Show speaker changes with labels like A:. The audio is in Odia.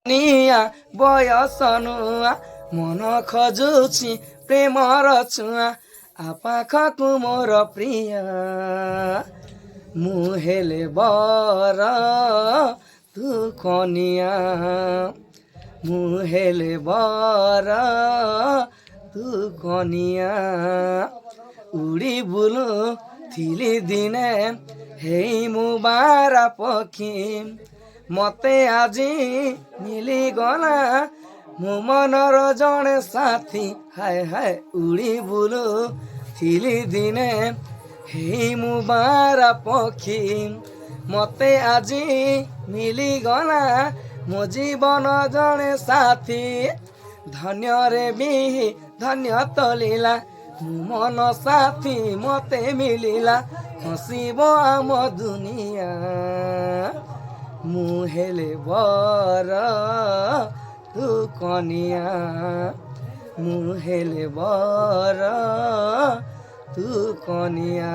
A: ନିଆ ବୟସ ନୁଆ ମନ ଖୋଜୁଛି ପ୍ରେମର ଛୁଆ ପାଖକୁ ମୋର ପ୍ରିୟ ମୁଁ ହେଲେ ବର ତୁ କନିଆ ମୁଁ ହେଲେ ବର ତୁ କନିଆ ଉଡ଼ି ବୁଲୁ ଥିଲି ଦିନେ ହେଇ ମୁଁ ବାରା ପକ୍ଷୀ ମତେ ଆଜି ମିଳିଗଲା ମୋ ମନର ଜଣେ ସାଥୀ ହାୟ ହାୟ ଉଡ଼ି ବୁଲୁ ଥିଲି ଦିନେ ହେଇ ମୁଁ ବାରା ପକ୍ଷୀ ମତେ ଆଜି ମିଳିଗଲା ମୋ ଜୀବନ ଜଣେ ସାଥୀ ଧନ୍ୟରେ ବି ଧନ୍ୟ ତୋଳିଲା ମୋ ମନ ସାଥୀ ମତେ ମିଳିଲା ହସିବ ଆମ ଦୁନିଆ ମୁଁ ହେଲେ ବର ତୁ କନିଆ ମୁଁ ହେଲେ ବର ତୁ କନିଆ।